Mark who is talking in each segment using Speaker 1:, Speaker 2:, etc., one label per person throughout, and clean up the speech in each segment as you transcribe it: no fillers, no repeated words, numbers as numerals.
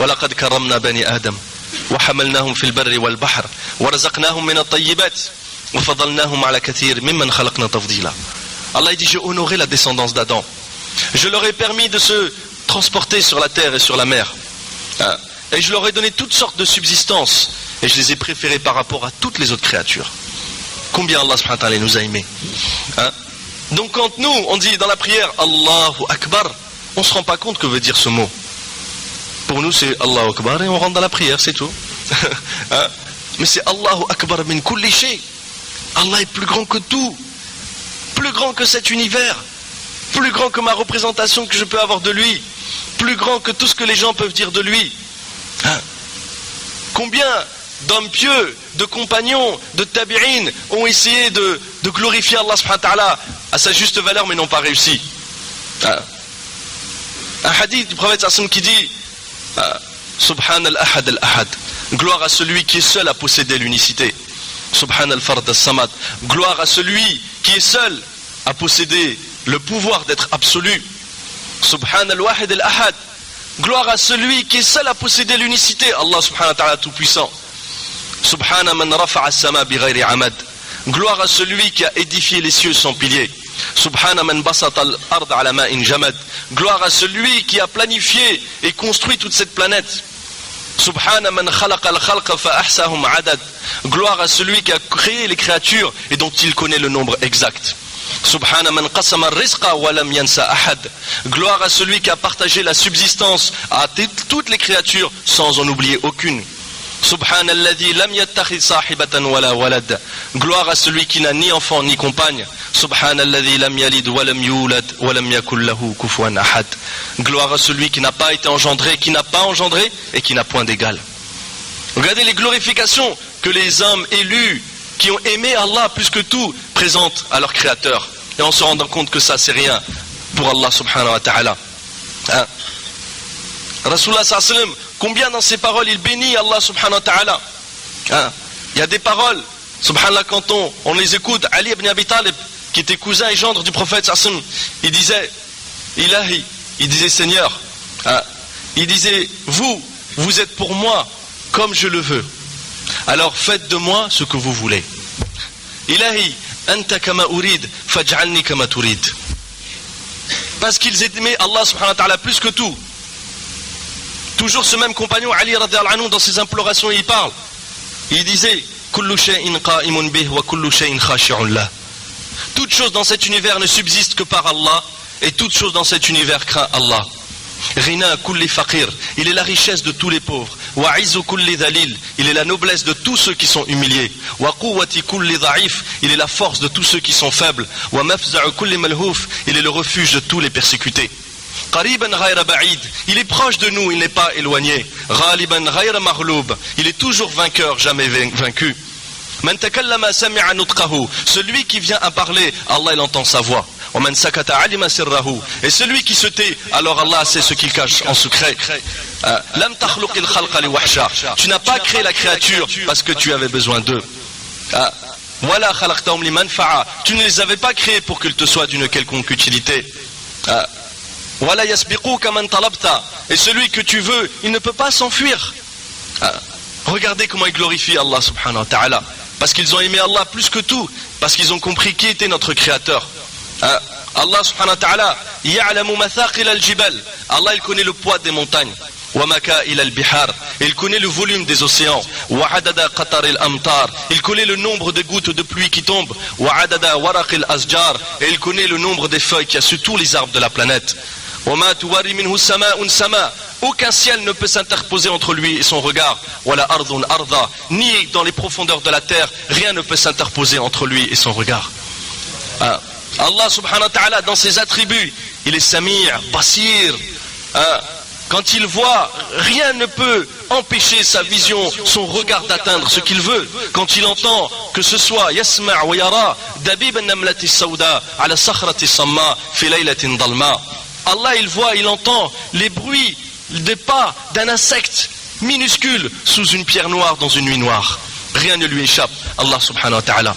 Speaker 1: وَلَقَدْ كَرَّمْنَا بَنِي آدَمَ وَحَمَلْنَاهُمْ فِي الْبَرِّ وَالْبَحْرِ وَرَزَقْنَاهُمْ مِنَ الطَّيِّبَاتِ وَفَضَّلْنَاهُمْ عَلَى كَثِيرٍ مِمَّنْ خَلَقْنَا تَفْضِيلًا. Allah dit, j'ai honoré la descendance d'Adam. Je leur ai permis de se transporter sur la terre et sur la mer. Et je leur ai donné toutes sortes de subsistances. Et je les ai préférés par rapport à toutes les autres créatures. Combien Allah subhanahu wa ta'ala nous a aimés. Donc quand nous, on dit dans la prière Allahu Akbar, on ne se rend pas compte que veut dire ce mot. Pour nous c'est Allahu Akbar et on rentre dans la prière, c'est tout. Mais c'est Allahu Akbar min kulli shay. Allah est plus grand que tout. Plus grand que cet univers. Plus grand que ma représentation que je peux avoir de lui. Plus grand que tout ce que les gens peuvent dire de lui. Combien d'hommes pieux, de compagnons, de tabi'in ont essayé de glorifier Allah subhanahu wa ta'ala à sa juste valeur mais n'ont pas réussi. Un hadith du prophète sallallahu alayhi wa sallam qui dit Subhan al-Ahad al-Ahad, gloire à celui qui est seul à posséder l'unicité. Subhan al-Fard al-Samad, gloire à celui qui est seul à posséder le pouvoir d'être absolu. Subhan al-Wahid al-Ahad, gloire à celui qui est seul à posséder l'unicité, Allah subhanahu wa ta'ala tout puissant. Subhana man rafa'a as-sama bighayri amad, gloire à celui qui a édifié les cieux sans piliers. Subhana man basata al-ard ala ma'in jamad, gloire à celui qui a planifié et construit toute cette planète. Subhana man khalaqa al-khalqa fa ahsahum adad, gloire à celui qui a créé les créatures et dont il connaît le nombre exact. Subhana man qasama ar-rizqa wa lam yansa ahad, gloire à celui qui a partagé la subsistance à toutes les créatures sans en oublier aucune. Subhana alladhi lam yattakhidh sahibatan wala walad, gloire à celui qui n'a ni enfant ni compagne. Subhana alladhi lam yalid wa lam yulad wa lam yakul lahu kufuwan ahad, gloire à celui qui n'a pas été engendré, qui n'a pas engendré et qui n'a point d'égal. Regardez les glorifications que les hommes élus qui ont aimé Allah plus que tout présentent à leur créateur, et en se rendant compte que ça c'est rien pour Allah subhanahu wa ta'ala. Rasulullah sallallahu alayhi wa sallam, combien dans ses paroles il bénit Allah subhanahu wa ta'ala. Il y a des paroles, subhanallah, quand on les écoute. Ali ibn Abi Talib, qui était cousin et gendre du prophète sallallahu alayhi wa sallam, il disait Ilahi, il disait Seigneur, il disait vous êtes pour moi comme je le veux, alors faites de moi ce que vous voulez. Ilahi anta kama urid faj'alni kama turid. Parce qu'ils aimaient Allah subhanahu wa ta'ala plus que tout. Toujours ce même compagnon Ali radhiyallahu anhu, dans ses implorations il parle, il disait kullu shay'in qa'imun bih wa kullu shay'in khashi'un lah. Toute chose dans cet univers ne subsiste que par Allah, et toute chose dans cet univers craint Allah. Rina kulli faqir, il est la richesse de tous les pauvres. Wa izzu kulli dhalil, il est la noblesse de tous ceux qui sont humiliés. Wa quwwati kulli dha'if, il est la force de tous ceux qui sont faibles. Wa mafza'u kulli malhouf, il est le refuge de tous les persécutés. Qariban ghayra ba'id, il est proche de nous, il n'est pas éloigné. Ghaliban ghayra maghlub, il est toujours vainqueur, jamais vaincu. Man takallama sami'a nutqahu, celui qui vient à parler, Allah il entend sa voix. Wa man sakata alima sirrahu, et celui qui se tait, alors Allah sait ce qu'il cache en secret. Lam takhluqil khalqa li wahsha, tu n'as pas créé la créature parce que tu avais besoin d'eux. Wala khalaqtahum li manfa'a, tu ne les avais pas créés pour qu'ils te soient d'une quelconque utilité. Wala yasbiquka man talabta, et celui que tu veux, il ne peut pas s'enfuir. Regardez comment ils glorifient Allah subhanahu wa ta'ala, parce qu'ils ont aimé Allah plus que tout, parce qu'ils ont compris qui était notre créateur. Allah subhanahu wa ta'ala ya'lamu mathaqil al-jibal, Allah il connaît le poids des montagnes. Wa maka'il al-bihar, il connaît le volume des océans. Wa adada qatar al-amtar, il connaît le nombre de gouttes de pluie qui tombent. Wa adada waraq al-asjar, et il connaît le nombre des feuilles qu'il y a sur tous les arbres de la planète. Wa ma tuwari minhu sama'un sama, aucun ciel ne peut s'interposer entre lui et son regard. Wala ardun arda, ni dans les profondeurs de la terre, rien ne peut s'interposer entre lui et son regard. Allah subhanahu wa ta'ala, dans ses attributs, il est Sami', Basir. Quand il voit, rien ne peut empêcher sa vision, son regard d'atteindre ce qu'il veut. Quand il entend, que ce soit Yasma' wa yara dabib an-namlati as-sawda ala sakhrati as-samma fi laylatin dalma. Allah il voit, il entend les bruits des pas d'un insecte minuscule sous une pierre noire dans une nuit noire. Rien ne lui échappe, Allah subhanahu wa ta'ala.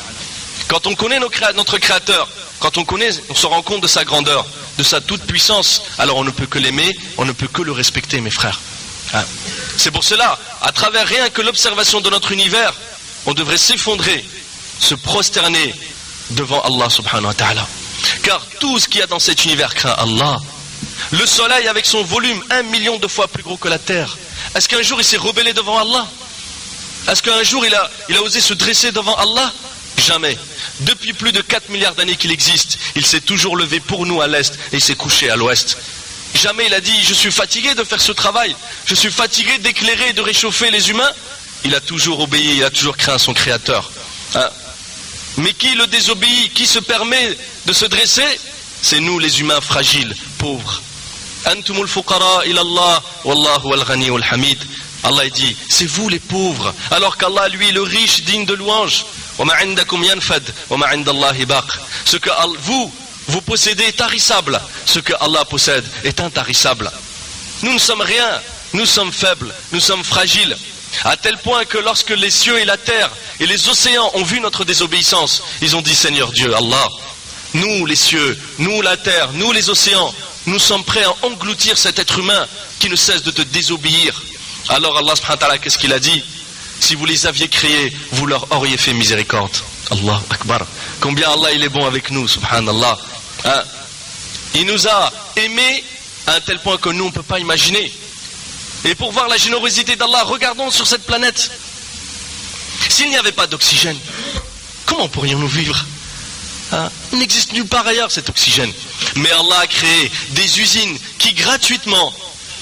Speaker 1: Quand on connaît notre créateur, quand on se rend compte de sa grandeur, de sa toute puissance, alors on ne peut que l'aimer, on ne peut que le respecter, mes frères. C'est pour cela, à travers rien que l'observation de notre univers, on devrait s'effondrer, se prosterner devant Allah subhanahu wa ta'ala. Car tout ce qu'il y a dans cet univers craint Allah. Le soleil avec son volume 1 million de fois plus gros que la terre. Est-ce qu'un jour il s'est rebellé devant Allah? Est-ce qu'un jour il a osé se dresser devant Allah? Jamais. Depuis plus de 4 milliards d'années qu'il existe, il s'est toujours levé pour nous à l'est et il s'est couché à l'ouest. Jamais il a dit je suis fatigué de faire ce travail, je suis fatigué d'éclairer et de réchauffer les humains. Il a toujours obéi, il a toujours craint son créateur. Mais qui le désobéit, qui se permet de se dresser? C'est nous les humains fragiles, pauvres. Antumul fuqara ila Allah wallahu al-ghani wal-hamid. Allah dit c'est vous les pauvres, alors qu'Allah lui le riche digne de louange. Wa ma 'indakum yanfad wa ma 'inda Allahi baq. Ce que vous possédez est tarissable, ce que Allah possède est intarissable. Nous ne sommes rien, nous sommes faibles, nous sommes fragiles, à tel point que lorsque les cieux et la terre et les océans ont vu notre désobéissance, ils ont dit Seigneur Dieu, Allah, nous les cieux, nous la terre, nous les océans, nous sommes prêts à engloutir cet être humain qui ne cesse de te désobéir. Alors Allah subhanahu wa ta'ala, qu'est-ce qu'il a dit? Si vous les aviez créés, vous leur auriez fait miséricorde. Allah Akbar. Combien Allah il est bon avec nous, subhanallah. Il nous a aimés à un tel point que nous on ne peut pas imaginer. Et pour voir la générosité d'Allah, regardons sur cette planète. S'il n'y avait pas d'oxygène, comment pourrions-nous vivre? Il n'existe nulle part ailleurs cet oxygène. Mais Allah a créé des usines qui gratuitement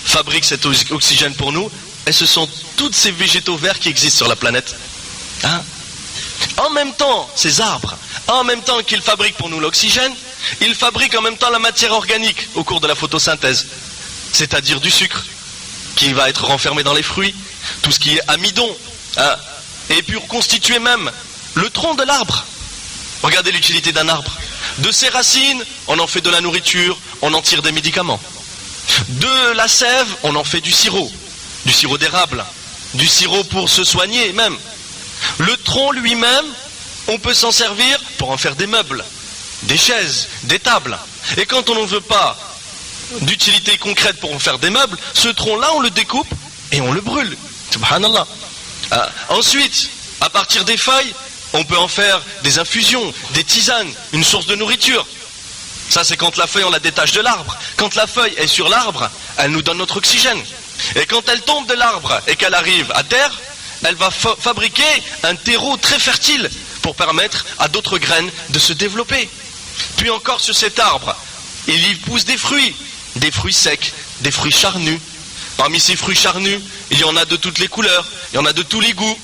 Speaker 1: fabriquent cet oxygène pour nous. Et ce sont tous ces végétaux verts qui existent sur la planète. En même temps, ces arbres, en même temps qu'ils fabriquent pour nous l'oxygène, ils fabriquent en même temps la matière organique au cours de la photosynthèse. C'est-à-dire du sucre qui va être renfermé dans les fruits, tout ce qui est amidon, et puis constituer même le tronc de l'arbre. Regardez l'utilité d'un arbre. De ses racines, on en fait de la nourriture, on en tire des médicaments. De la sève, on en fait du sirop d'érable, du sirop pour se soigner même. Le tronc lui-même, on peut s'en servir pour en faire des meubles, des chaises, des tables. Et quand on n'en veut pas d'utilité concrète pour en faire des meubles, ce tronc-là, on le découpe et on le brûle. Subhanallah. Ensuite, à partir des feuilles, on peut en faire des infusions, des tisanes, une source de nourriture. Ça, c'est quand la feuille, on la détache de l'arbre. Quand la feuille est sur l'arbre, elle nous donne notre oxygène. Et quand elle tombe de l'arbre et qu'elle arrive à terre, elle va fabriquer un terreau très fertile pour permettre à d'autres graines de se développer. Puis encore sur cet arbre, il y pousse des fruits secs, des fruits charnus. Parmi ces fruits charnus, il y en a de toutes les couleurs, il y en a de tous les goûts,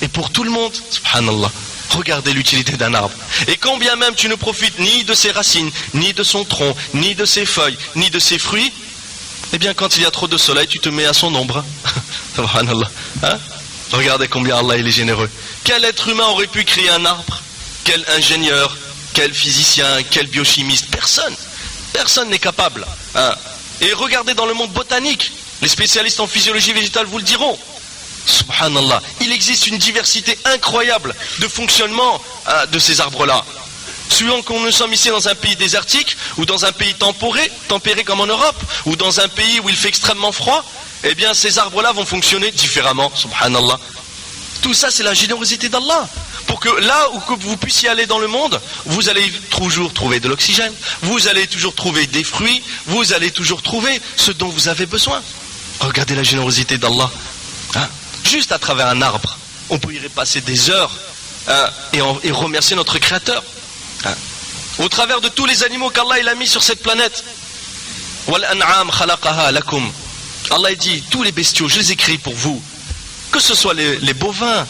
Speaker 1: et pour tout le monde. Subhanallah. Regardez l'utilité d'un arbre. Et quand bien même tu ne profites ni de ses racines, ni de son tronc, ni de ses feuilles, ni de ses fruits, eh bien quand il y a trop de soleil, tu te mets à son ombre. Subhanallah. Regardez combien Allah il est généreux. Quel être humain aurait pu créer un arbre? Quel ingénieur, quel physicien, quel biochimiste? Personne n'est capable. Et regardez dans le monde botanique, les spécialistes en physiologie végétale vous le diront. Subhanallah, il existe une diversité incroyable de fonctionnement de ces arbres-là. Suivant que nous sommes ici dans un pays désertique, ou dans un pays tempéré comme en Europe, ou dans un pays où il fait extrêmement froid, eh bien ces arbres-là vont fonctionner différemment, subhanallah. Tout ça c'est la générosité d'Allah. Pour que là où que vous puissiez aller dans le monde, vous allez toujours trouver de l'oxygène, vous allez toujours trouver des fruits, vous allez toujours trouver ce dont vous avez besoin. Regardez la générosité d'Allah. Juste à travers un arbre, on peut y passer des heures et remercier notre Créateur. Au travers de tous les animaux qu'Allah il a mis sur cette planète. Allah dit, tous les bestiaux, je les ai créés pour vous. Que ce soit les bovins,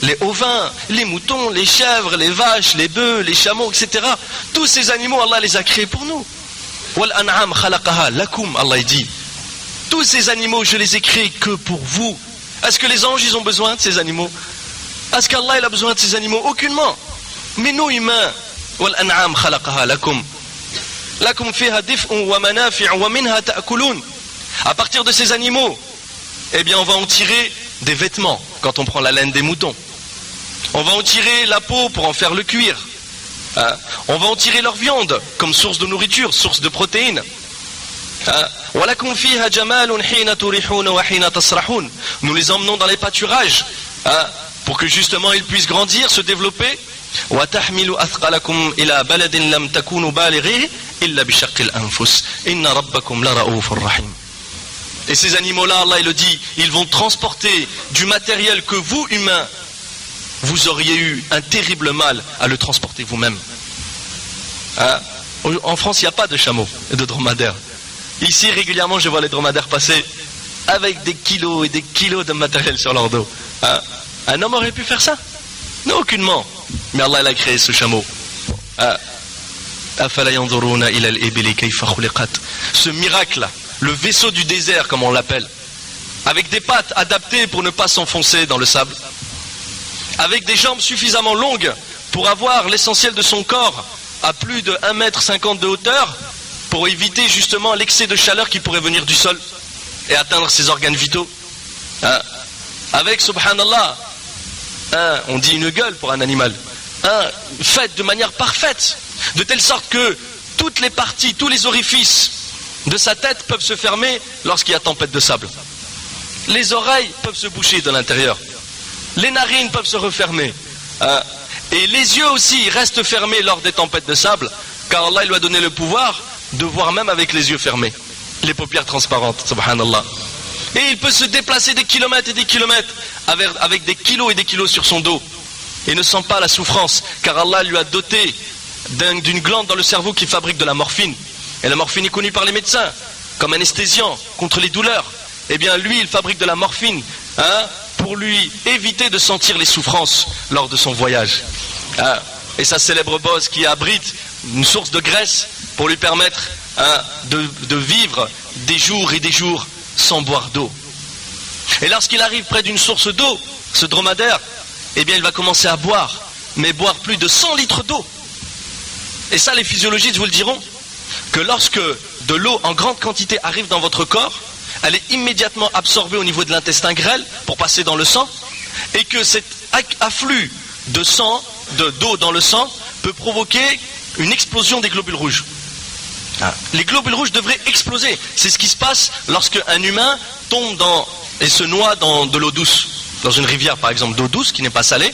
Speaker 1: les ovins, les moutons, les chèvres, les vaches, les bœufs, les chameaux, etc. Tous ces animaux, Allah les a créés pour nous. Allah dit, tous ces animaux, je les ai créés que pour vous. Est-ce que les anges, ils ont besoin de ces animaux? Est-ce qu'Allah, il a besoin de ces animaux? Aucunement. Mais nous, humains, à partir de ces animaux, eh bien, on va en tirer des vêtements quand on prend la laine des moutons. On va en tirer la peau pour en faire le cuir. On va en tirer leur viande comme source de nourriture, source de protéines. Nous les emmenons dans les pâturages, hein, pour que justement ils puissent grandir, se développer. Et ces animaux-là, Allah il le dit, ils vont transporter du matériel que vous, humains, vous auriez eu un terrible mal à le transporter vous-même. Hein? En France, il n'y a pas de chameaux et de dromadaires. Ici, régulièrement, je vois les dromadaires passer avec des kilos et des kilos de matériel sur leur dos. Hein? Un homme aurait pu faire ça? Non, aucunement. Mais Allah il a créé ce chameau. Ce miracle, le vaisseau du désert comme on l'appelle, avec des pattes adaptées pour ne pas s'enfoncer dans le sable, avec des jambes suffisamment longues pour avoir l'essentiel de son corps à plus de 1,50 m de hauteur, pour éviter justement l'excès de chaleur qui pourrait venir du sol et atteindre ses organes vitaux. Avec, subhanallah, on dit une gueule pour un animal, faite de manière parfaite, de telle sorte que toutes les parties, tous les orifices de sa tête peuvent se fermer lorsqu'il y a tempête de sable. Les oreilles peuvent se boucher de l'intérieur. Les narines peuvent se refermer. Et les yeux aussi restent fermés lors des tempêtes de sable, car Allah lui a donné le pouvoir de voir même avec les yeux fermés, les paupières transparentes, subhanallah. Et il peut se déplacer des kilomètres et des kilomètres avec des kilos et des kilos sur son dos. Et ne sent pas la souffrance, car Allah lui a doté d'une glande dans le cerveau qui fabrique de la morphine. Et la morphine est connue par les médecins comme anesthésiant contre les douleurs. Eh bien lui, il fabrique de la morphine, pour lui éviter de sentir les souffrances lors de son voyage. Et sa célèbre bosse qui abrite une source de graisse pour lui permettre de vivre des jours et des jours sans boire d'eau. Et lorsqu'il arrive près d'une source d'eau, ce dromadaire, eh bien il va commencer à boire, mais boire plus de 100 litres d'eau. Et ça, les physiologistes vous le diront, que lorsque de l'eau en grande quantité arrive dans votre corps, elle est immédiatement absorbée au niveau de l'intestin grêle pour passer dans le sang, et que cet afflux de sang, d'eau dans le sang, peut provoquer une explosion des globules rouges. Les globules rouges devraient exploser. C'est ce qui se passe lorsque un humain tombe et se noie dans de l'eau douce, dans une rivière par exemple d'eau douce qui n'est pas salée.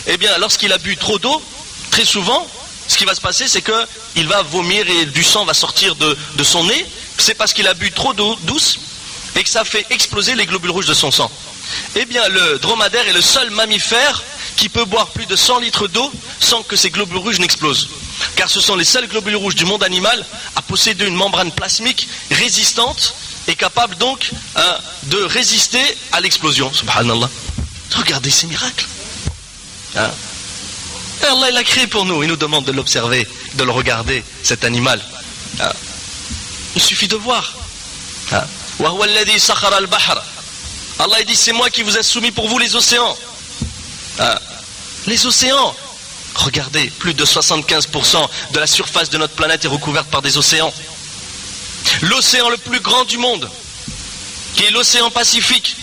Speaker 1: Eh bien, lorsqu'il a bu trop d'eau, très souvent, ce qui va se passer, c'est qu'il va vomir et du sang va sortir de son nez. C'est parce qu'il a bu trop d'eau douce et que ça fait exploser les globules rouges de son sang. Eh bien, le dromadaire est le seul mammifère qui peut boire plus de 100 litres d'eau sans que ces globules rouges n'explosent. Car ce sont les seuls globules rouges du monde animal à posséder une membrane plasmique résistante et capable donc de résister à l'explosion. Subhanallah. Regardez ces miracles. Et Allah il l'a créé pour nous. Il nous demande de l'observer, de le regarder, cet animal. Il suffit de voir. Allah il dit, c'est moi qui vous ai soumis pour vous les océans. Les océans, regardez, plus de 75% de la surface de notre planète est recouverte par des océans. L'océan le plus grand du monde, qui est l'océan Pacifique,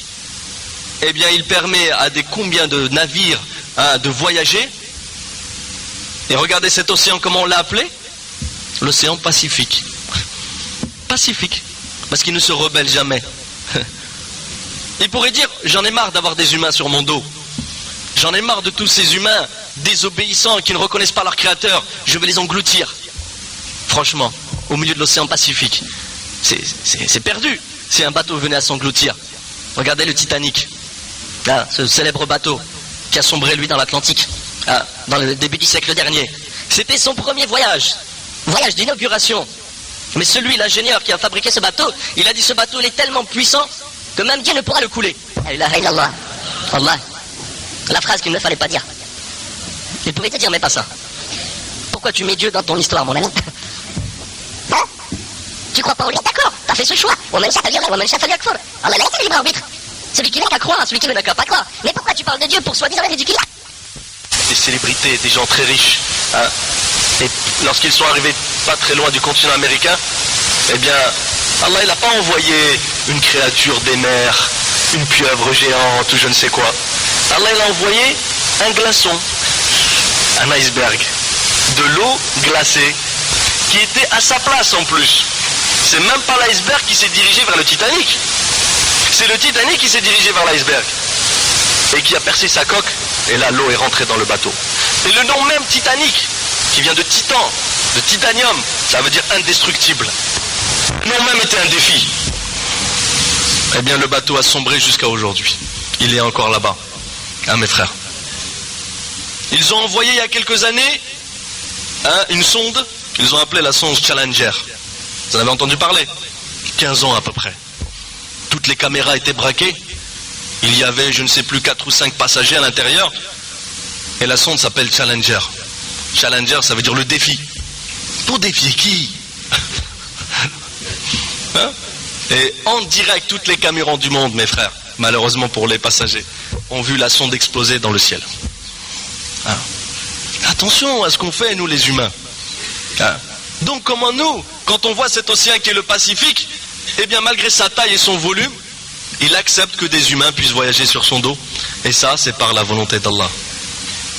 Speaker 1: eh bien il permet à combien de navires de voyager. Et regardez cet océan, comment on l'a appelé? L'océan Pacifique. Pacifique, parce qu'il ne se rebelle jamais. Il pourrait dire, j'en ai marre d'avoir des humains sur mon dos. J'en ai marre de tous ces humains désobéissants qui ne reconnaissent pas leur créateur. Je vais les engloutir. Franchement, au milieu de l'océan Pacifique, c'est perdu si un bateau venait à s'engloutir. Regardez le Titanic, ce célèbre bateau qui a sombré lui dans l'Atlantique, dans le début du siècle dernier. C'était son premier voyage d'inauguration. Mais celui, l'ingénieur qui a fabriqué ce bateau, il a dit ce bateau il est tellement puissant que même Dieu ne pourra le couler. La ilaha illallah. Allah. La phrase qu'il ne fallait pas dire. Il pourrait te dire, mais pas ça. Pourquoi tu mets Dieu dans ton histoire, mon ami? Hein? Tu crois pas au libre? D'accord, t'as fait ce choix. Allah a été libre arbitre. Celui qui n'a qu'à croire, celui qui n'a qu'à pas croire. Mais pourquoi tu parles de Dieu pour soi-disant ridicule? Des célébrités, des gens très riches. Et lorsqu'ils sont arrivés pas très loin du continent américain, eh bien, Allah il n'a pas envoyé une créature des mers, une pieuvre géante ou je ne sais quoi. Allah il a envoyé un glaçon, un iceberg, de l'eau glacée, qui était à sa place en plus. c'est même pas l'iceberg qui s'est dirigé vers le Titanic. C'est le Titanic qui s'est dirigé vers l'iceberg et qui a percé sa coque, et là l'eau est rentrée dans le bateau. Et le nom même Titanic, qui vient de titan, de titanium, ça veut dire indestructible. Le nom même était un défi. Eh bien le bateau a sombré jusqu'à aujourd'hui. Il est encore là-bas, hein, mes frères. Ils ont envoyé il y a quelques années une sonde, ils ont appelé la sonde Challenger. Vous en avez entendu parler? 15 ans à peu près. Toutes les caméras étaient braquées. Il y avait, je ne sais plus, 4 ou 5 passagers à l'intérieur. Et la sonde s'appelle Challenger. Challenger, ça veut dire le défi. Pour défier qui? Hein? Et en direct, toutes les caméras du monde, mes frères, malheureusement pour les passagers, ont vu la sonde exploser dans le ciel. Hein? Attention à ce qu'on fait, nous les humains. Hein? Donc comment nous, quand on voit cet océan qui est le Pacifique, eh bien malgré sa taille et son volume, il accepte que des humains puissent voyager sur son dos. Et ça, c'est par la volonté d'Allah.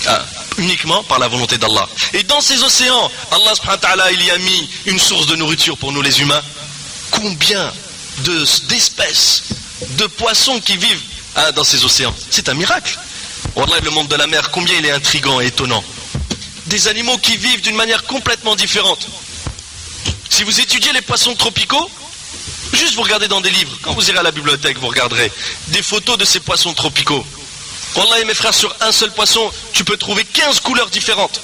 Speaker 1: Hein? Uniquement par la volonté d'Allah. Et dans ces océans, Allah subhanahu wa ta'ala, il y a mis une source de nourriture pour nous les humains. Combien d'espèces, de poissons qui vivent dans ces océans? C'est un miracle. Wallah, le monde de la mer, combien il est intriguant et étonnant. Des animaux qui vivent d'une manière complètement différente. Si vous étudiez les poissons tropicaux, juste vous regardez dans des livres, quand vous irez à la bibliothèque, vous regarderez des photos de ces poissons tropicaux. Wallah, mes frères, sur un seul poisson, tu peux trouver 15 couleurs différentes.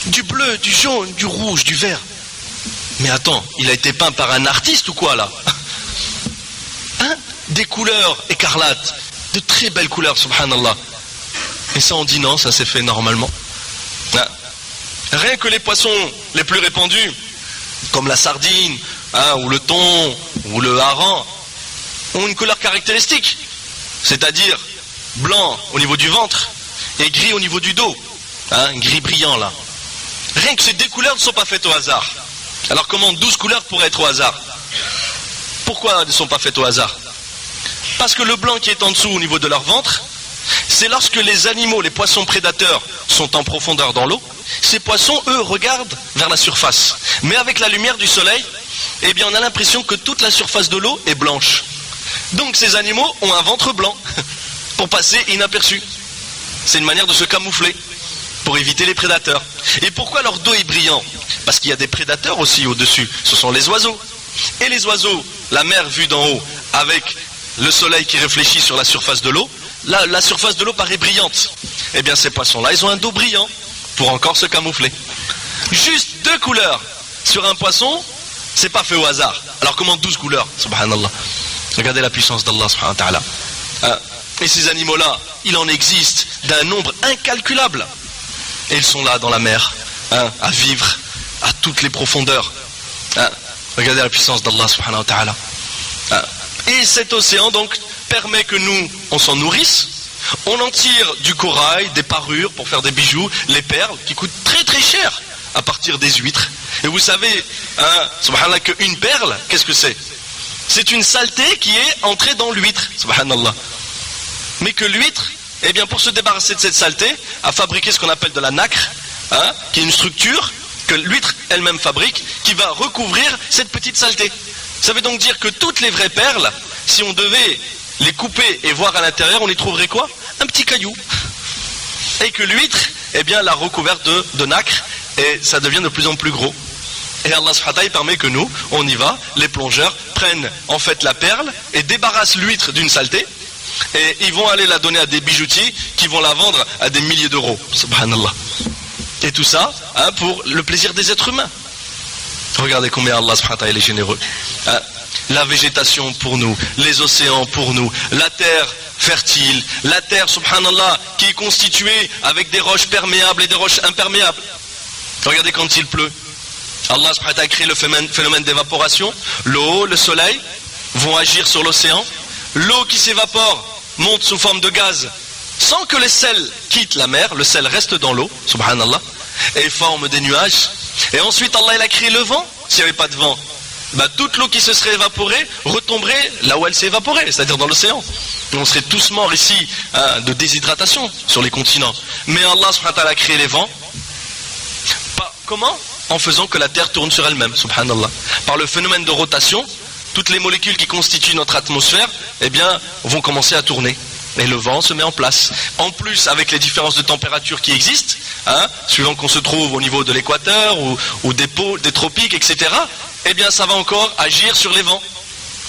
Speaker 1: Du bleu, du jaune, du rouge, du vert. Mais attends, il a été peint par un artiste ou quoi là? Hein? Des couleurs écarlates, de très belles couleurs, subhanallah. Et ça on dit non, ça s'est fait normalement. Hein? Rien que les poissons les plus répandus, comme la sardine, hein, ou le thon, ou le hareng, ont une couleur caractéristique. C'est-à-dire blanc au niveau du ventre et gris au niveau du dos. Hein, gris brillant là. Rien que ces deux couleurs ne sont pas faites au hasard. Alors comment 12 couleurs pourraient être au hasard? Pourquoi elles ne sont pas faites au hasard? Parce que le blanc qui est en dessous au niveau de leur ventre, c'est lorsque les animaux, les poissons prédateurs sont en profondeur dans l'eau, ces poissons, eux, regardent vers la surface. Mais avec la lumière du soleil, eh bien on a l'impression que toute la surface de l'eau est blanche. Donc ces animaux ont un ventre blanc pour passer inaperçus. C'est une manière de se camoufler pour éviter les prédateurs. Et pourquoi leur dos est brillant? Parce qu'il y a des prédateurs aussi au-dessus, ce sont les oiseaux. Et les oiseaux, la mer vue d'en haut, avec le soleil qui réfléchit sur la surface de l'eau, la surface de l'eau paraît brillante. Eh bien ces poissons-là, ils ont un dos brillant pour encore se camoufler. Juste 2 couleurs sur un poisson, c'est pas fait au hasard. Alors comment 12 couleurs? Subhanallah. Regardez la puissance d'Allah subhanahu wa ta'ala. Et ces animaux-là, il en existe d'un nombre incalculable. Et ils sont là dans la mer, à vivre à toutes les profondeurs. Regardez la puissance d'Allah subhanahu wa ta'ala. Et cet océan donc permet que nous, on s'en nourrisse. On en tire du corail, des parures pour faire des bijoux, les perles qui coûtent très très cher à partir des huîtres. Et vous savez, subhanallah, qu'une perle, qu'est-ce que c'est? C'est une saleté qui est entrée dans l'huître, subhanallah. Mais que l'huître, eh bien pour se débarrasser de cette saleté, a fabriqué ce qu'on appelle de la nacre, qui est une structure que l'huître elle-même fabrique, qui va recouvrir cette petite saleté. Ça veut donc dire que toutes les vraies perles, si on devait les couper et voir à l'intérieur, on y trouverait quoi? Un petit caillou. Et que l'huître, eh bien, l'a recouverte de nacre, et ça devient de plus en plus gros. Et Allah subhanahu wa ta'ala permet que nous, on y va, les plongeurs prennent en fait la perle et débarrassent l'huître d'une saleté, et ils vont aller la donner à des bijoutiers qui vont la vendre à des milliers d'euros. Subhanallah. Et tout ça, pour le plaisir des êtres humains. Regardez combien Allah subhanahu wa ta'ala est généreux. La végétation pour nous, les océans pour nous, la terre fertile, la terre, subhanallah, qui est constituée avec des roches perméables et des roches imperméables. Regardez quand il pleut. Allah subhanahu wa ta'ala a créé le phénomène d'évaporation. L'eau, le soleil vont agir sur l'océan. L'eau qui s'évapore monte sous forme de gaz sans que les sels quittent la mer. Le sel reste dans l'eau, subhanallah, et forme des nuages. Et ensuite Allah il a créé le vent. S'il n'y avait pas de vent, toute l'eau qui se serait évaporée retomberait là où elle s'est évaporée, c'est-à-dire dans l'océan. Et on serait tous morts ici de déshydratation sur les continents. Mais Allah subhanahu wa ta'ala a créé les vents. Comment? en faisant que la Terre tourne sur elle-même, subhanallah. Par le phénomène de rotation, toutes les molécules qui constituent notre atmosphère, eh bien, vont commencer à tourner. Et le vent se met en place. En plus, avec les différences de température qui existent, suivant qu'on se trouve au niveau de l'équateur ou des pôles, des tropiques, etc., eh bien, ça va encore agir sur les vents.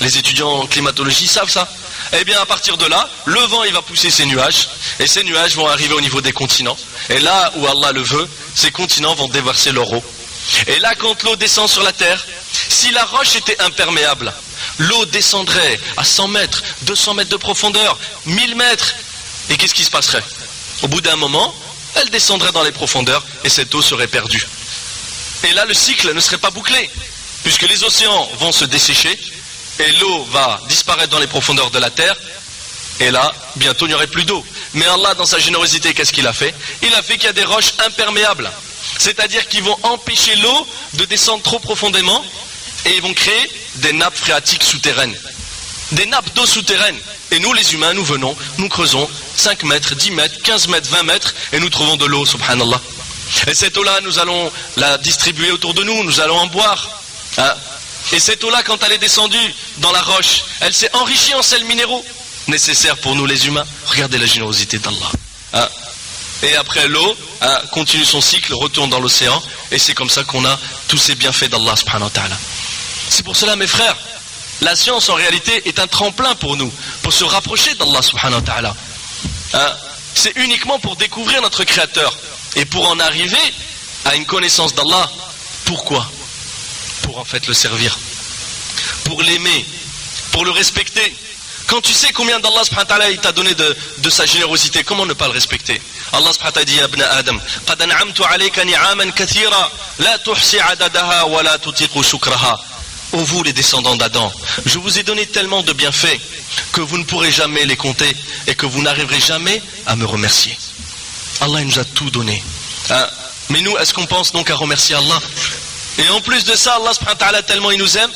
Speaker 1: Les étudiants en climatologie savent ça. Eh bien, à partir de là, le vent, il va pousser ces nuages, et ces nuages vont arriver au niveau des continents. Et là où Allah le veut, ces continents vont déverser leur eau. Et là, quand l'eau descend sur la terre, si la roche était imperméable, l'eau descendrait à 100 mètres, 200 mètres de profondeur, 1000 mètres. Et qu'est-ce qui se passerait? Au bout d'un moment, elle descendrait dans les profondeurs et cette eau serait perdue. Et là, le cycle ne serait pas bouclé, puisque les océans vont se dessécher et l'eau va disparaître dans les profondeurs de la terre. Et là, bientôt, il n'y aurait plus d'eau. Mais Allah, dans sa générosité, qu'est-ce qu'il a fait? Il a fait qu'il y a des roches imperméables. C'est-à-dire qu'ils vont empêcher l'eau de descendre trop profondément et ils vont créer des nappes phréatiques souterraines. Des nappes d'eau souterraines. Et nous, les humains, nous venons, nous creusons 5 mètres, 10 mètres, 15 mètres, 20 mètres et nous trouvons de l'eau, subhanallah. Et cette eau-là, nous allons la distribuer autour de nous, nous allons en boire. Et cette eau-là, quand elle est descendue dans la roche, elle s'est enrichie en sels minéraux nécessaires pour nous les humains. Regardez la générosité d'Allah. Et après l'eau continue son cycle, retourne dans l'océan, et c'est comme ça qu'on a tous ces bienfaits d'Allah subhanahu wa ta'ala. C'est pour cela, mes frères, la science en réalité est un tremplin pour nous, pour se rapprocher d'Allah subhanahu wa ta'ala. C'est uniquement pour découvrir notre Créateur et pour en arriver à une connaissance d'Allah. Pourquoi? Pour en fait le servir, pour l'aimer, pour le respecter. Quand tu sais combien d'Allah subhanahu wa ta'ala il t'a donné de sa générosité, comment ne pas le respecter? Allah subhanahu wa ta'ala dit ya ibn Adam, qad an'amtu alayka ni'aman kathira la tuhsi 'adadaha wa la tutiqu shukraha. Ô vous les descendants d'Adam, je vous ai donné tellement de bienfaits que vous ne pourrez jamais les compter et que vous n'arriverez jamais à me remercier. Allah il nous a tout donné. Mais nous, est-ce qu'on pense donc à remercier Allah? Et en plus de ça, Allah subhanahu wa ta'ala tellement il nous aime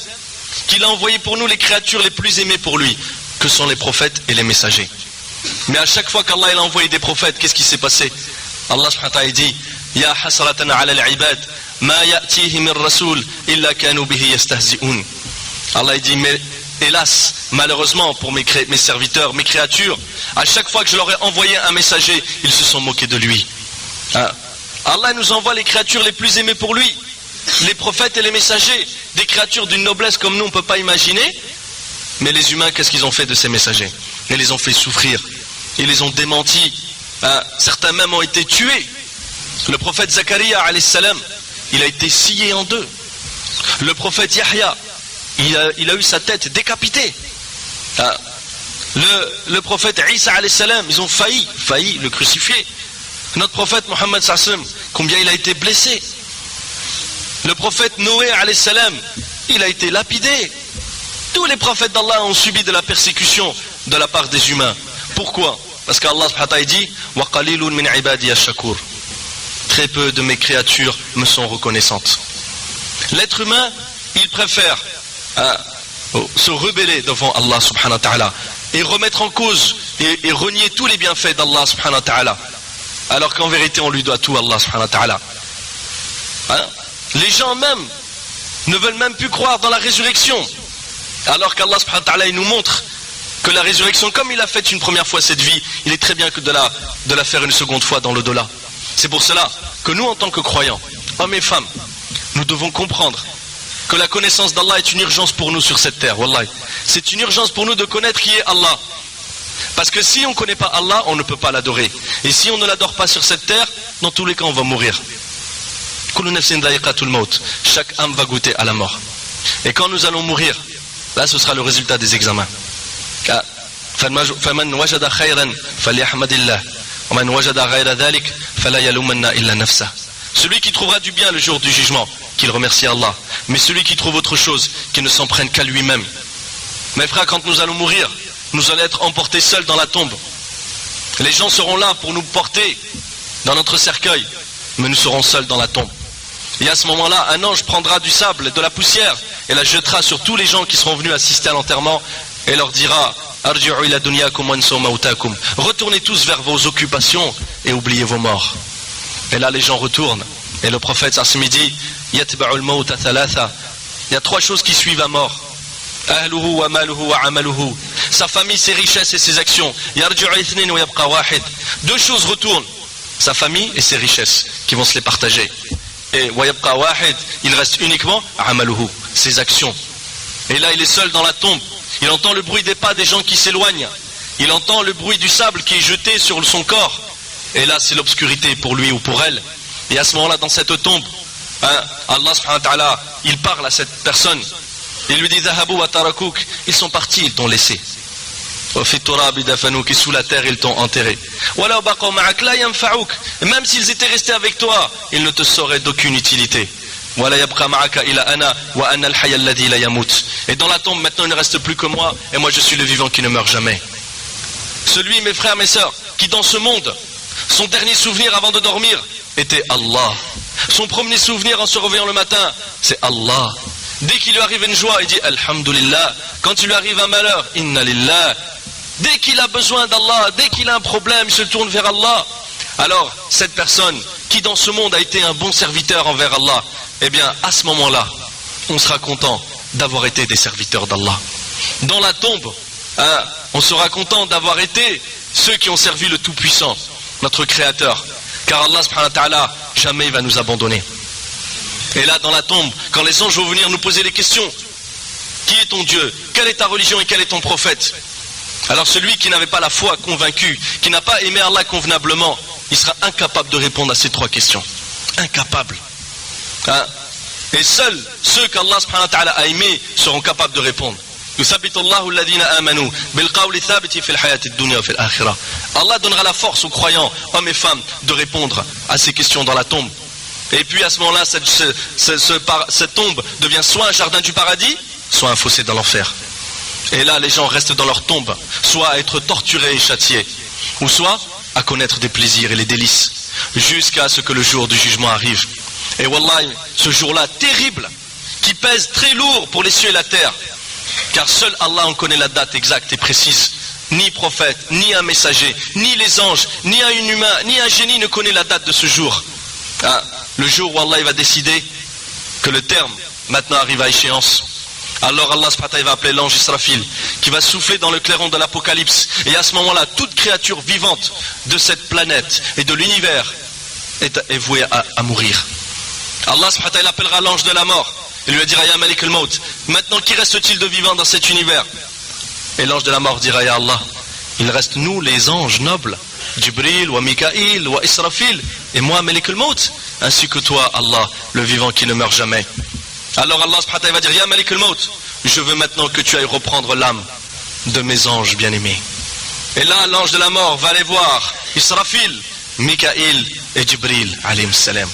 Speaker 1: qu'il a envoyé pour nous les créatures les plus aimées pour lui, que sont les prophètes et les messagers. Mais à chaque fois qu'Allah il a envoyé des prophètes, qu'est-ce qui s'est passé? Allah subhanahu wa ta'ala dit Ya hasratan ala al-ibad ma ya'tihi min rasul illa kanu bihi yastahzi'un. Allah il dit mais hélas, malheureusement pour mes serviteurs, mes créatures, à chaque fois que je leur ai envoyé un messager, ils se sont moqués de lui. Allah nous envoie les créatures les plus aimées pour lui, les prophètes et les messagers, des créatures d'une noblesse comme nous on ne peut pas imaginer. Mais les humains, qu'est-ce qu'ils ont fait de ces messagers? Ils les ont fait souffrir, ils les ont démentis, certains même ont été tués. Le prophète Zakaria alayhi salam, il a été scié en deux. Le prophète Yahya, il a eu sa tête décapitée. Le prophète Isa alayhi salam, ils ont failli le crucifier. Notre prophète Mohammed sallallahu alayhi wa sallam, combien il a été blessé. Le prophète Noé alayhi salam, il a été lapidé. Tous les prophètes d'Allah ont subi de la persécution de la part des humains. Pourquoi? Parce qu'Allah subhanahu wa ta'ala dit wa qalilun min ibadi ash-shakur. Très peu de mes créatures me sont reconnaissantes. L'être humain, il préfère se rebeller devant Allah subhanahu wa ta'ala et remettre en cause et renier tous les bienfaits d'Allah subhanahu wa ta'ala, alors qu'en vérité on lui doit tout Allah subhanahu wa ta'ala. Les gens même ne veulent même plus croire dans la résurrection, alors qu'Allah subhanahu wa ta'ala il nous montre que la résurrection, comme il a fait une première fois cette vie, il est très bien que de la faire une seconde fois dans l'au-delà. C'est pour cela que nous, en tant que croyants, hommes et femmes, nous devons comprendre que la connaissance d'Allah est une urgence pour nous sur cette terre. Wallahi. C'est une urgence pour nous de connaître qui est Allah. Parce que si on ne connaît pas Allah, on ne peut pas l'adorer. Et si on ne l'adore pas sur cette terre, dans tous les cas, on va mourir. Chaque âme va goûter à la mort. Et quand nous allons mourir, là ce sera le résultat des examens. Celui qui trouvera du bien le jour du jugement, qu'il remercie Allah. Mais celui qui trouve autre chose, qu'il ne s'en prenne qu'à lui-même. Mes frères, quand nous allons mourir, nous allons être emportés seuls dans la tombe. Les gens seront là pour nous porter dans notre cercueil, mais nous serons seuls dans la tombe. Et à ce moment-là, un ange prendra du sable et de la poussière et la jettera sur tous les gens qui seront venus assister à l'enterrement et leur dira retournez tous vers vos occupations et oubliez vos morts. Et là les gens retournent Et le prophète Sassim dit, Yatba'ul mawta thalatha. Il y a 3 choses qui suivent à mort. Ahluhu wa maluhu wa amaluhu. Sa famille, ses richesses et ses actions. Yarji'u ithnin wa yabqa wahid. 2 choses retournent. Sa famille et ses richesses qui vont se les partager. Et wa yabqa wahid, il reste uniquement amaluhu, ses actions. Et là, il est seul dans la tombe. Il entend le bruit des pas des gens qui s'éloignent. Il entend le bruit du sable qui est jeté sur son corps. Et là, c'est l'obscurité pour lui ou pour elle. Et à ce moment-là, dans cette tombe, Allah subhanahu wa ta'ala, il parle à cette personne. Il lui dit, Zahabu wa tarakouk, ils sont partis, ils t'ont laissé. Et sous la terre, ils t'ont enterré. Et même s'ils étaient restés avec toi, ils ne te seraient d'aucune utilité. Et dans la tombe, maintenant, il ne reste plus que moi, et moi je suis le vivant qui ne meurt jamais. Celui, mes frères, mes sœurs, qui dans ce monde, son dernier souvenir avant de dormir était Allah. Son premier souvenir en se réveillant le matin, c'est Allah. Dès qu'il lui arrive une joie, il dit Alhamdulillah. Quand il lui arrive un malheur, Inna lillah. Dès qu'il a besoin d'Allah, dès qu'il a un problème, il se tourne vers Allah. Alors, cette personne qui dans ce monde a été un bon serviteur envers Allah, eh bien, à ce moment-là, on sera content d'avoir été des serviteurs d'Allah. Dans la tombe, on sera content d'avoir été ceux qui ont servi le Tout-Puissant, notre Créateur. Car Allah subhanahu wa ta'ala, jamais il va nous abandonner. Et là, dans la tombe, quand les anges vont venir nous poser des questions, qui est ton Dieu? Quelle est ta religion et quel est ton prophète? Alors celui qui n'avait pas la foi convaincue, qui n'a pas aimé Allah convenablement, il sera incapable de répondre à ces 3 questions. Incapable. Et seuls ceux qu'Allah subhanahu wa ta'ala a aimés seront capables de répondre. Allah donnera la force aux croyants, hommes et femmes, de répondre à ces questions dans la tombe. Et puis à ce moment-là, cette tombe devient soit un jardin du paradis, soit un fossé dans l'enfer. Et là, les gens restent dans leur tombe, soit à être torturés et châtiés, ou soit à connaître des plaisirs et les délices, jusqu'à ce que le jour du jugement arrive. Et wallahi, ce jour-là terrible, qui pèse très lourd pour les cieux et la terre, car seul Allah en connaît la date exacte et précise. Ni prophète, ni un messager, ni les anges, ni un humain, ni un génie ne connaît la date de ce jour. Le jour où Allah va décider que le terme maintenant arrive à échéance. Alors Allah subhanahu wa ta'ala va appeler l'ange Israfil, qui va souffler dans le clairon de l'Apocalypse. Et à ce moment-là, toute créature vivante de cette planète et de l'univers est vouée à mourir. Allah subhanahu wa ta'ala appellera l'ange de la mort. Il lui dira, Ya Malik al-Maut, maintenant qui reste-t-il de vivant dans cet univers? Et l'ange de la mort dira, Ya Allah, il reste nous les anges nobles, Jibril, wa Mikaïl, wa Israfil, et moi Malik al-Maut, ainsi que toi Allah, le vivant qui ne meurt jamais. Alors Allah subhanahu wa ta'ala va dire, Ya Malik al-Maut, je veux maintenant que tu ailles reprendre l'âme de mes anges bien-aimés. Et là l'ange de la mort va aller voir Israfil, Mikaïl et Jibril alayhim salam.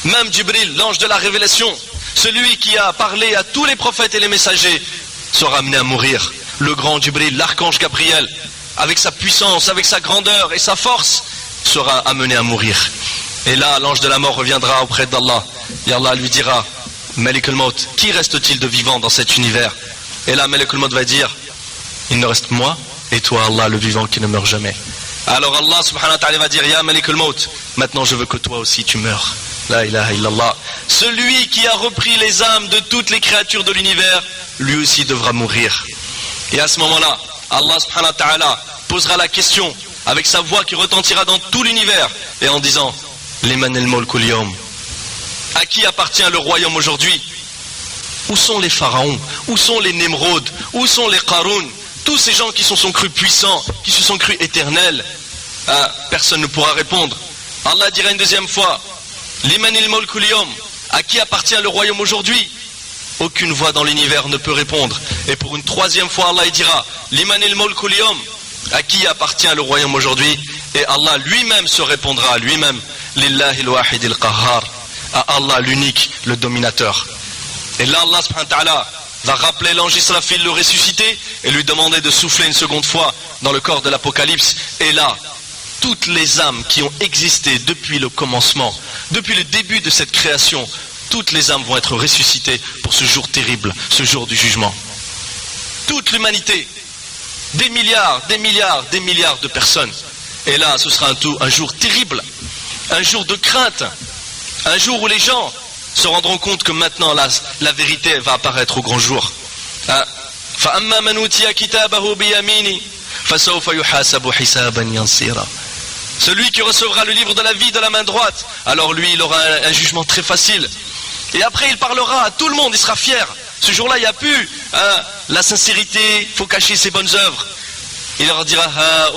Speaker 1: Même Jibril, l'ange de la révélation, celui qui a parlé à tous les prophètes et les messagers, sera amené à mourir. Le grand Jibril, l'archange Gabriel, avec sa puissance, avec sa grandeur et sa force, sera amené à mourir. Et là, l'ange de la mort reviendra auprès d'Allah. Et Allah lui dira, Malik al-Maut, qui reste-t-il de vivant dans cet univers? Et là, Malik al-Maut va dire, il ne reste moi et toi, Allah, le vivant qui ne meurt jamais. Alors Allah subhanahu wa ta'ala va dire, Ya Malik al-Maut, maintenant je veux que toi aussi tu meurs. La ilaha illallah. Celui qui a repris les âmes de toutes les créatures de l'univers, lui aussi devra mourir. Et à ce moment-là, Allah subhanahu wa ta'ala posera la question avec sa voix qui retentira dans tout l'univers et en disant, Liman al-mulku al-yawm. À qui appartient le royaume aujourd'hui? Où sont les pharaons? Où sont les Nemrod? Où sont les Qaroun? Tous ces gens qui se sont crus puissants, qui se sont crus éternels. Personne ne pourra répondre. Allah dira une deuxième fois, Liman al-mulku al-yawm. À qui appartient le royaume aujourd'hui? Aucune voix dans l'univers ne peut répondre. Et pour une troisième fois, Allah dira, Liman al-mulku al-yawm. À qui appartient le royaume aujourd'hui? Et Allah lui-même se répondra à lui-même, Lillahi al-wahid al-qahhar. À Allah l'unique, le dominateur. Et là, Allah subhanahu wa ta'ala va rappeler l'ange Israfil, le ressusciter, et lui demander de souffler une seconde fois dans le corps de l'Apocalypse. Et là, toutes les âmes qui ont existé depuis le commencement, depuis le début de cette création, toutes les âmes vont être ressuscitées pour ce jour terrible, ce jour du jugement. Toute l'humanité, des milliards, des milliards, des milliards de personnes. Et là, ce sera un jour terrible, un jour de crainte, Un jour où les gens se rendront compte que maintenant la vérité va apparaître au grand jour. فَأَمَّا مَنْ أُوتِيَ كِتَابَهُ بِيَمِينِهِ فَسَوْفَ يُحَاسَبُ حِسَابًا يَسِيرًا. Celui qui recevra le livre de la vie de la main droite, alors lui il aura un jugement très facile. Et après il parlera à tout le monde, il sera fier. Ce jour-là il n'y a plus la sincérité, il faut cacher ses bonnes œuvres. Il leur dira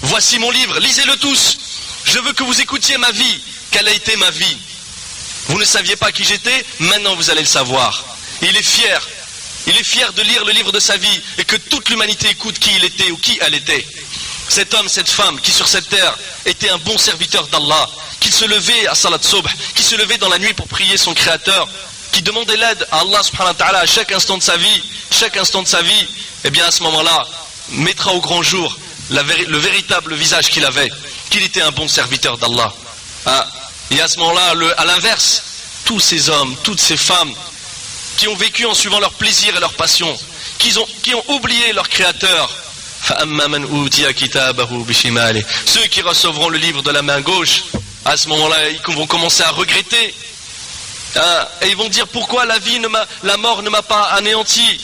Speaker 1: voici mon livre, lisez-le tous. Je veux que vous écoutiez ma vie. Quelle a été ma vie? Vous ne saviez pas qui j'étais, maintenant vous allez le savoir. Et il est fier. Il est fier de lire le livre de sa vie et que toute l'humanité écoute qui il était ou qui elle était. Cet homme, cette femme qui sur cette terre était un bon serviteur d'Allah, qui se levait à Salat Subh, qui se levait dans la nuit pour prier son Créateur, qui demandait l'aide à Allah subhanahu wa ta'ala à chaque instant de sa vie, eh bien à ce moment-là, mettra au grand jour le véritable visage qu'il avait, qu'il était un bon serviteur d'Allah. Et à ce moment-là, à l'inverse, tous ces hommes, toutes ces femmes qui ont vécu en suivant leur plaisir et leur passion, qui ont oublié leur Créateur, ceux qui recevront le livre de la main gauche, à ce moment-là, ils vont commencer à regretter. Et ils vont dire pourquoi la mort ne m'a pas anéanti,